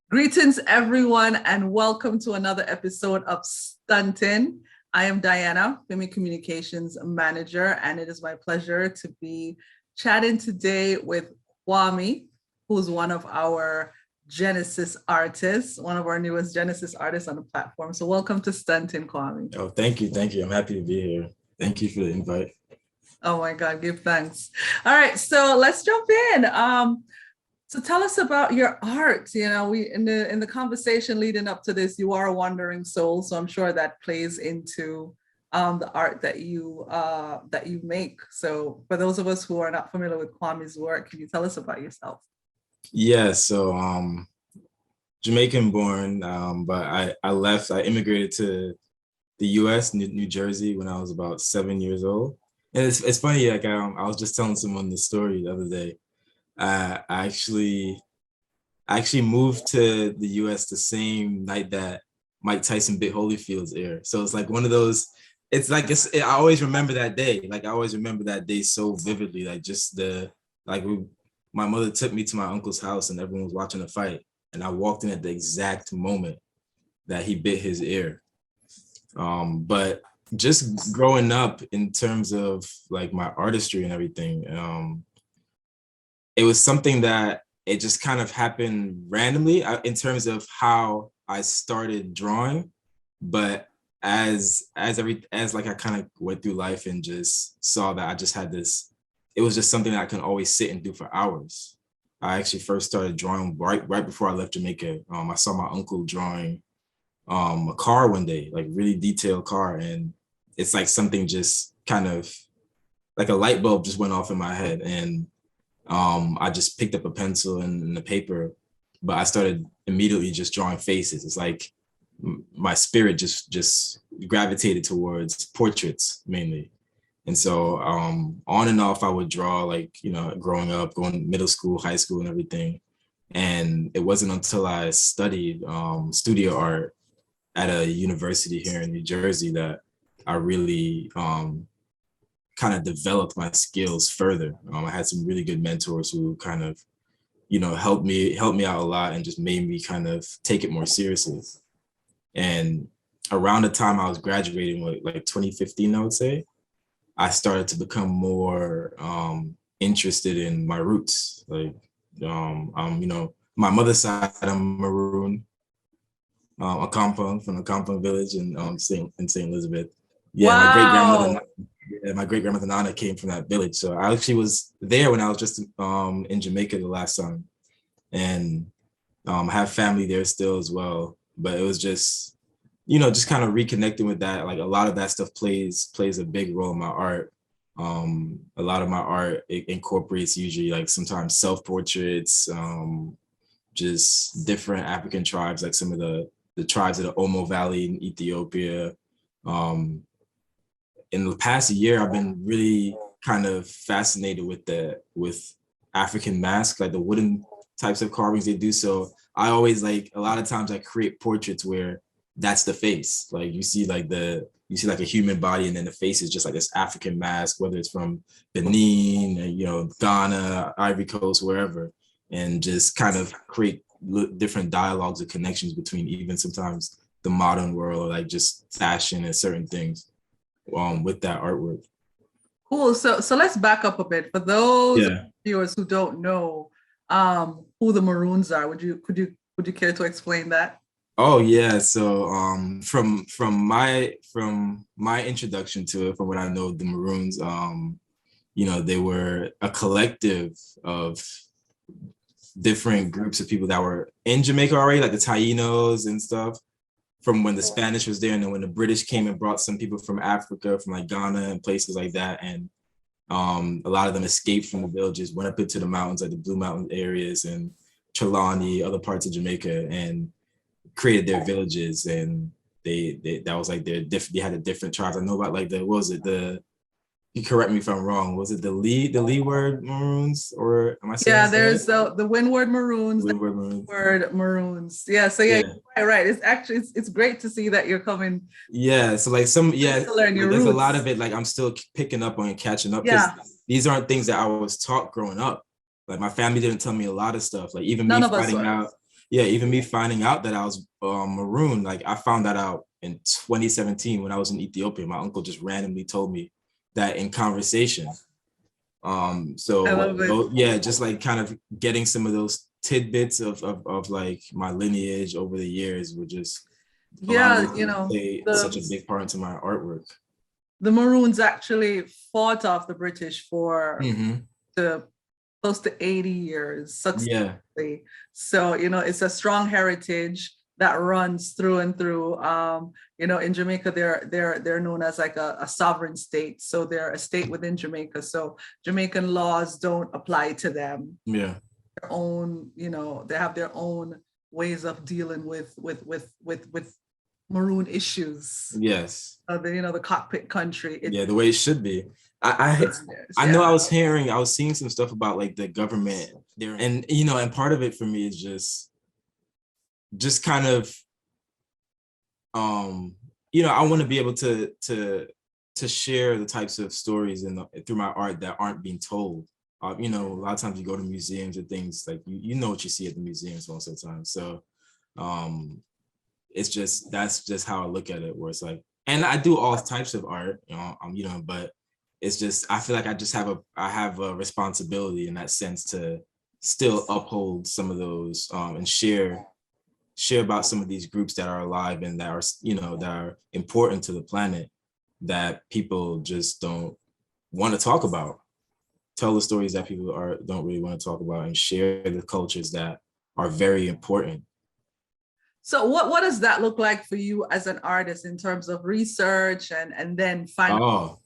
Greetings, everyone, and welcome to another episode of Stuntin'. I am Diana, Fimi Communications Manager, and it is my pleasure to be chatting today with Kwame, who's one of our Genesis artists, one of our newest Genesis artists on the platform. So welcome to Stuntin', Kwame. Oh, thank you. Thank you. I'm happy to be here. Thank you for the invite. Oh my God, give thanks. All right, so let's jump in. So tell us about your art. You know, we in the conversation leading up to this, you are a wandering soul, so I'm sure that plays into the art that you make. So for those of us who are not familiar with Kwame's work, can you tell us about yourself? Yeah, so Jamaican born, but I immigrated to the US, New Jersey, when I was about 7 years old. And it's funny, like I was just telling someone the story the other day. I actually moved to the US the same night that Mike Tyson bit Holyfield's ear. So it's like one of those, I always remember that day. Like I always remember that day so vividly. Like just my mother took me to my uncle's house and everyone was watching a fight. And I walked in at the exact moment that he bit his ear. But just growing up in terms of like my artistry and everything, it was something that it just kind of happened randomly in terms of how I started drawing. But as I kind of went through life and just saw that I just had this, it was just something that I can always sit and do for hours. I actually first started drawing right before I left Jamaica. I saw my uncle drawing a car one day, like really detailed car, and it's like something just kind of like a light bulb just went off in my head, and I just picked up a pencil and the paper, but I started immediately just drawing faces. It's like my spirit just gravitated towards portraits mainly. And so on and off, I would draw, like, you know, growing up, going middle school, high school and everything. And it wasn't until I studied studio art at a university here in New Jersey that I really kind of developed my skills further. I had some really good mentors who kind of, you know, helped me out a lot and just made me kind of take it more seriously. And around the time I was graduating, like 2015, I would say, I started to become more interested in my roots. Like, you know, my mother's side, I'm maroon, a compound from a compound village in St. Elizabeth. Yeah, Wow. my great grandmother Nana came from that village. So I actually was there when I was just in Jamaica the last time, and I have family there still as well. But it was just, you know, just kind of reconnecting with that. Like a lot of that stuff plays a big role in my art. A lot of my art, it incorporates usually like sometimes self-portraits, just different African tribes, like some of the tribes of the Omo Valley in Ethiopia. In the past year, I've been really kind of fascinated with African masks, like the wooden types of carvings they do. So I always, like, a lot of times I create portraits where that's the face. Like you see like a human body and then the face is just like this African mask, whether it's from Benin, you know, Ghana, Ivory Coast, wherever, and just kind of create different dialogues or connections between even sometimes the modern world, like just fashion and certain things with that artwork. Cool. So let's back up a bit. For those Yeah. viewers who don't know who the Maroons are, would you care to explain that? Oh yeah. So from my introduction to it, from what I know, the Maroons, you know, they were a collective of different groups of people that were in Jamaica already, like the Tainos and stuff, from when the Spanish was there, and then when the British came and brought some people from Africa, from like Ghana and places like that, and a lot of them escaped from the villages, went up into the mountains, like the Blue Mountain areas and Trelawney, other parts of Jamaica, and created their villages. And they that was like they had a different tribes. I know about like what was it, you correct me if I'm wrong, was it the Leeward Maroons, or am I saying Yeah, this right? there's the Windward Maroons, the Leeward Maroons. Windward Maroons. Yeah, so yeah, Yeah. you're quite right. It's actually it's great to see that you're coming Yeah, so like to learn your like there's a lot roots. of it like I'm still picking up on and catching up, because Yeah, these aren't things that I was taught growing up. Like my family didn't tell me a lot of stuff. Like even me none of us finding out, was. yeah, even me finding out that I was maroon, like I found that out in 2017 when I was in Ethiopia. My uncle just randomly told me that in conversation. I love it. Yeah, just like kind of getting some of those tidbits of like my lineage over the years were just allowing Yeah, me to play such a the big part into my artwork. the Maroons actually fought off the British for Hmm. the close to 80 years Yeah, successfully. So, it's a strong heritage that runs through and through. In Jamaica, they're known as like a sovereign state. So they're a state within Jamaica. So Jamaican laws don't apply to them. yeah, Their own, they have their own ways of dealing with maroon issues. yes. The cockpit country. Yeah, the way it should be. I It's theirs, I know yeah. I was seeing some stuff about like the government there, and and part of it for me is just kind of I want to be able to share the types of stories through my art that aren't being told. A lot of times you go to museums or things like you know what you see at the museums most of the time. So um that's just how I look at it, where it's like, and I do all types of art, but it's just I feel like I have a responsibility in that sense to still uphold some of those and share about some of these groups that are alive and that are that are important to the planet that people just don't want to talk about. Tell the stories that people don't really want to talk about and share the cultures that are very important. So what does that look like for you as an artist in terms of research and then finally Oh,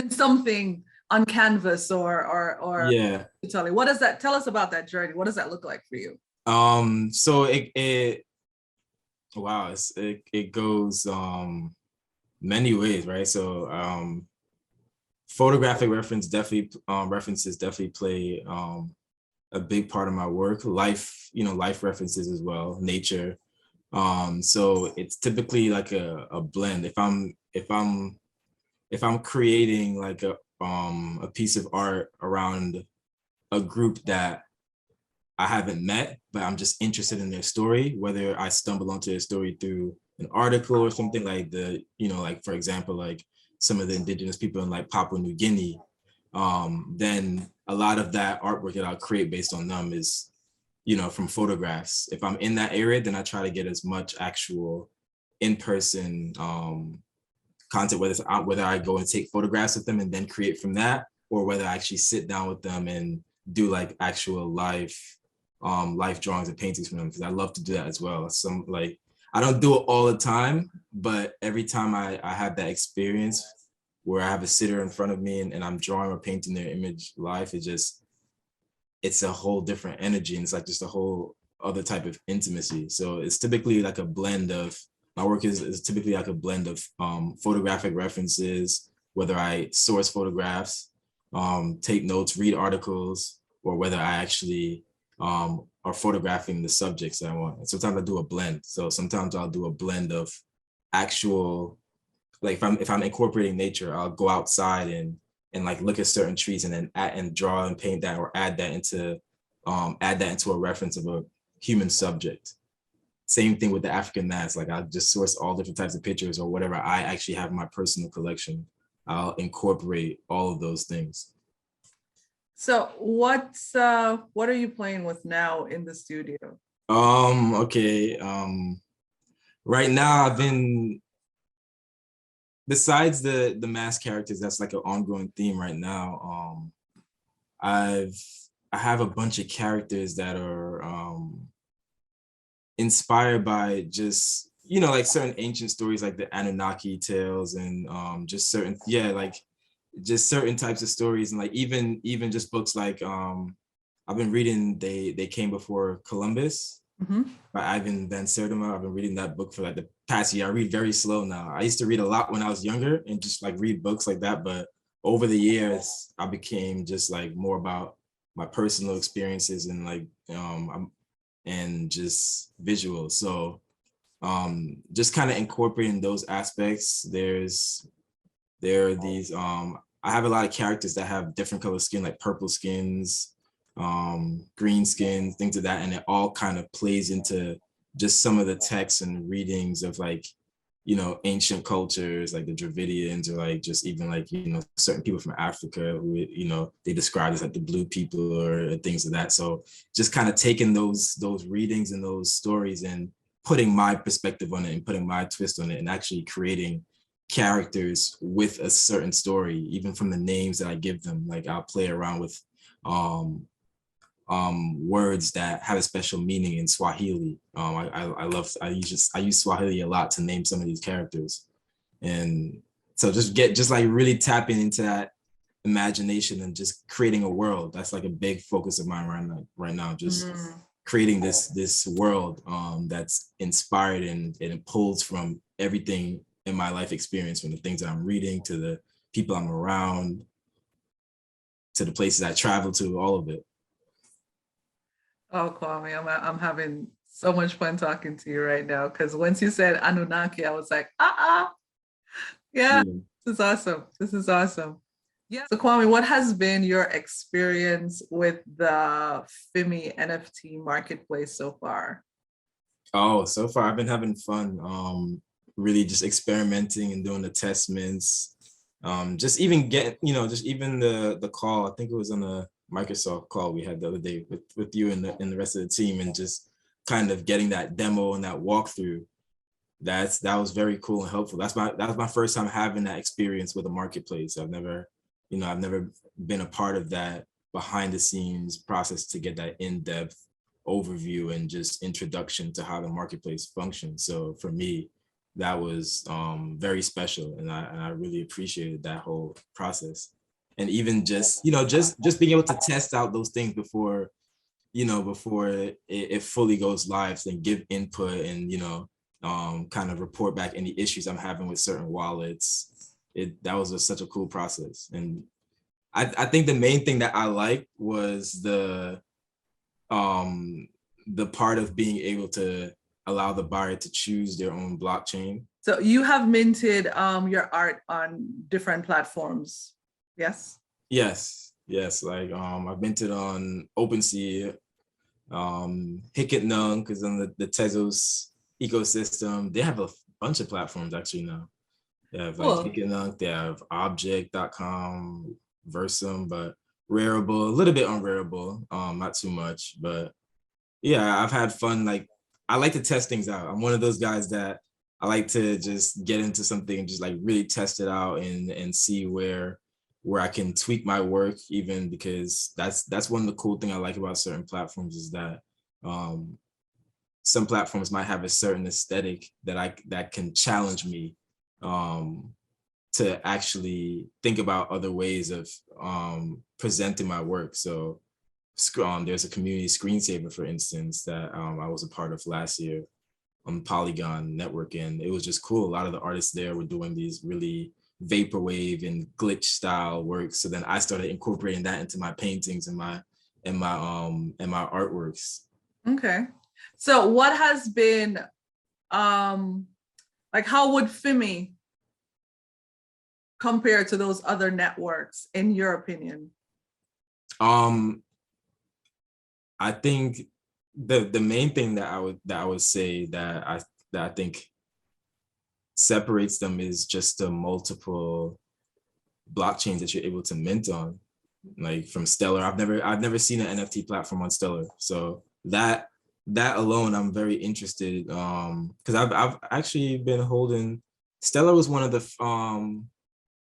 something on canvas or yeah. what does that tell us about that journey? What does that look like for you? So it wow, it goes many ways, right? So photographic references definitely play a big part of my work. Life references as well, nature. So it's typically like a blend. If I'm creating like a piece of art around a group that I haven't met, but I'm just interested in their story, whether I stumble onto their story through an article or something like like for example, like some of the indigenous people in like Papua New Guinea, then a lot of that artwork that I'll create based on them is, from photographs. If I'm in that area, then I try to get as much actual in-person content, whether I go and take photographs with them and then create from that, or whether I actually sit down with them and do like actual life drawings and paintings from them, because I love to do that as well. Some like I don't do it all the time, but every time I have that experience where I have a sitter in front of me and I'm drawing or painting their image live, it's a whole different energy, and it's like just a whole other type of intimacy. So it's typically like a blend of my work is typically like a blend of photographic references, whether I source photographs, take notes, read articles, or whether I actually are photographing the subjects that I want. And sometimes I do a blend. So sometimes I'll do a blend of actual, like if I'm incorporating nature, I'll go outside and like look at certain trees and then draw and paint that, or add that into a reference of a human subject. Same thing with the African mask. Like I'll just source all different types of pictures or whatever I actually have in my personal collection. I'll incorporate all of those things. So what are you playing with now in the studio? Okay. Right now I've been, besides the mask characters, that's like an ongoing theme right now. I have a bunch of characters that are inspired by just like certain ancient stories, like the Anunnaki tales, and just certain types of stories, and like even just books like I've been reading They Came Before Columbus Mm-hmm. by Ivan Van Sertima. I've been reading that book for like the past year. I read very slow now. I used to read a lot when I was younger and just like read books like that, but over the years I became just like more about my personal experiences and like and just visuals. So just kind of incorporating those aspects. There are these I have a lot of characters that have different color skin, like purple skins, green skin, things of that. And it all kind of plays into just some of the texts and readings of like, you know, ancient cultures like the Dravidians, or like just even like, you know, certain people from Africa who, you know, they describe as like the blue people or things of that. So just kind of taking those readings and those stories and putting my perspective on it and putting my twist on it and actually creating characters with a certain story, even from the names that I give them. Like I'll play around with words that have a special meaning in Swahili. I use Swahili a lot to name some of these characters, and so just like really tapping into that imagination and just creating a world. That's like a big focus of mine right now. Just creating this world that's inspired and it pulls from everything in my life experience, from the things that I'm reading to the people I'm around to the places I travel to, all of it. Oh, Kwame, I'm having so much fun talking to you right now, because once you said Anunnaki, I was like, yeah, this is awesome. This is awesome. Yeah. So Kwame, what has been your experience with the Fimi NFT Marketplace so far? Oh, so far I've been having fun. Really just experimenting and doing the test mints. Just even getting, you know, just even the call. I think it was on a Microsoft call we had the other day with you and the rest of the team, and just kind of getting that demo and that walkthrough. That was very cool and helpful. That was my first time having that experience with a marketplace. I've never been a part of that behind the scenes process to get that in-depth overview and just introduction to how the marketplace functions. So for me, that was very special, and I really appreciated that whole process. And even just, you know, just being able to test out those things before, you know, before it fully goes live, and give input and, you know, kind of report back any issues I'm having with certain wallets. That was such a cool process. And I think the main thing that I liked was the part of being able to allow the buyer to choose their own blockchain. So you have minted your art on different platforms, yes? Yes. Like I've minted on OpenSea, Hicketnung, because on the Tezos ecosystem, they have a bunch of platforms actually now. They have like Hicketnung, they have object.com, Versum, but Rarible, a little bit on Rarible, not too much, but yeah, I've had fun. Like I like to test things out. I'm one of those guys that I like to just get into something and just like really test it out and see where I can tweak my work, even, because that's one of the cool thing I like about certain platforms is that some platforms might have a certain aesthetic that can challenge me to actually think about other ways of presenting my work. So there's a community screensaver, for instance, that I was a part of last year on Polygon Network, and it was just cool. A lot of the artists there were doing these really vaporwave and glitch style works. So then I started incorporating that into my paintings and my artworks. Okay. So what has been like, how would Fimi compare to those other networks in your opinion? I think the main thing that I would say that I think separates them is just the multiple blockchains that you're able to mint on. Like from Stellar, I've never seen an NFT platform on Stellar, so that alone I'm very interested, because I've actually been holding. Stellar was one of the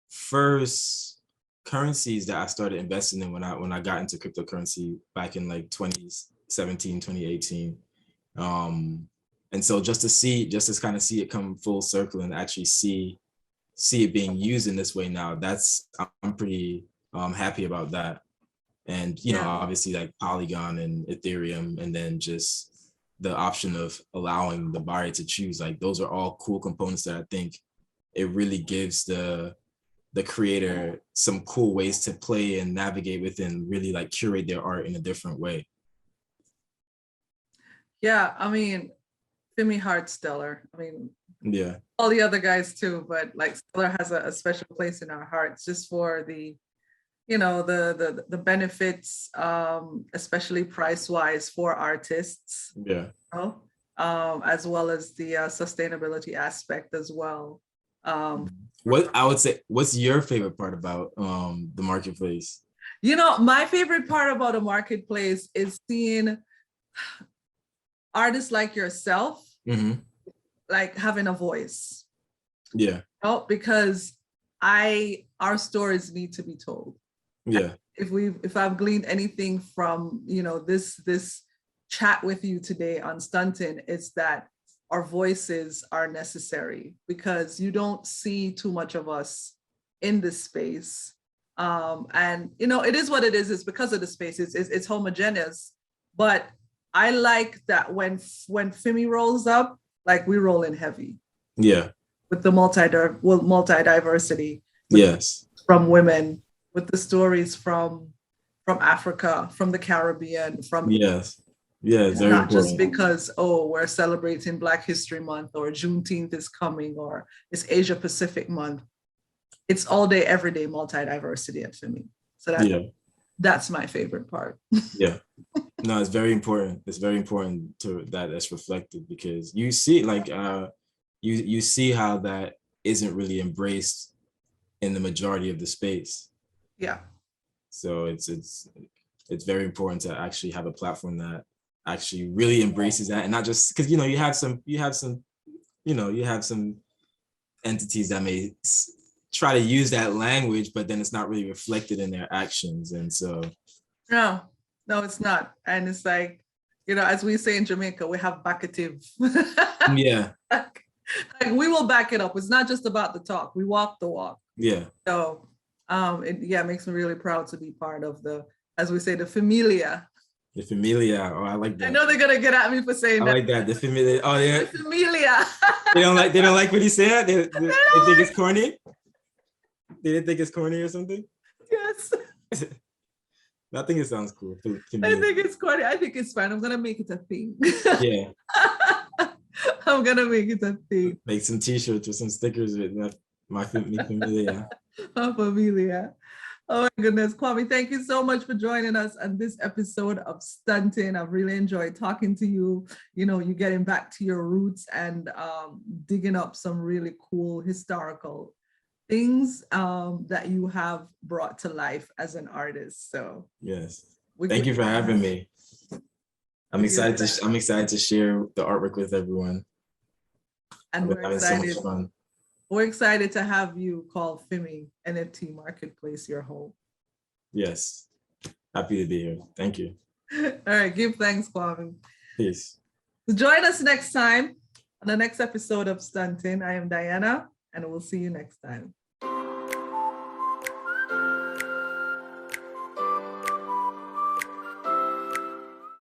first currencies that I started investing in when I got into cryptocurrency back in like 2017, 2018. And so just to kind of see it come full circle and actually see it being used in this way now, I'm pretty happy about that. And you know, obviously like Polygon and Ethereum, and then just the option of allowing the buyer to choose, like those are all cool components that I think it really gives the creator some cool ways to play and navigate with and really like curate their art in a different way. Yeah, I mean, Fimi heart Stellar. I mean, yeah, all the other guys too, but like Stellar has a special place in our hearts just for the, you know, the benefits, especially price wise for artists, Yeah. you know, as well as the sustainability aspect as well. What I would say, what's your favorite part about the marketplace? You know, my favorite part about a marketplace is seeing artists like yourself, like having a voice. Yeah. Oh, because our stories need to be told. Yeah. If I've gleaned anything from, you know, this chat with you today on Stunting, it's that our voices are necessary, because you don't see too much of us in this space. And you know, it is what it is. It's because of the space. It's homogeneous. But I like that when Fimi rolls up, like we roll in heavy. Yeah. With the multi-diversity. Yes. From women, with the stories from Africa, from the Caribbean, from yes. Yeah, it's very not important. just because, oh, we're celebrating Black History Month or Juneteenth is coming or it's Asia Pacific Month. It's all day, every day multi-diversity for me. So that's my favorite part. Yeah. No, it's very important. It's very important to that's reflected, because you see, like, you see how that isn't really embraced in the majority of the space. Yeah. So it's very important to actually have a platform that actually really embraces that, and not just because, you know, you have some entities that may try to use that language, but then it's not really reflected in their actions. And so no, it's not. And it's like, you know, as we say in Jamaica, we have backative. Yeah. like we will back it up. It's not just about the talk. We walk the walk. Yeah. So it makes me really proud to be part of the, as we say, the familia. The familia. Oh, I like that. I know they're gonna get at me for saying that. I like that. The familia. Oh yeah. The familia. They don't like what he said. They think it's corny. They didn't think it's corny or something. Yes. I think it sounds cool. I think it's corny. I think it's fine. I'm gonna make it a thing. Yeah. I'm gonna make it a thing. Make some t-shirts or some stickers with my familia. My familia. Oh my goodness, Kwame, thank you so much for joining us on this episode of Stunting. I've really enjoyed talking to you. You know, you getting back to your roots and digging up some really cool historical things that you have brought to life as an artist. So yes, thank you for having me. I'm excited to share the artwork with everyone. And we're excited. So much fun. We're excited to have you call Fimi NFT Marketplace your home. Yes, happy to be here. Thank you. All right, give thanks, Kwame. Peace. Join us next time on the next episode of Stunting. I am Diana, and we'll see you next time.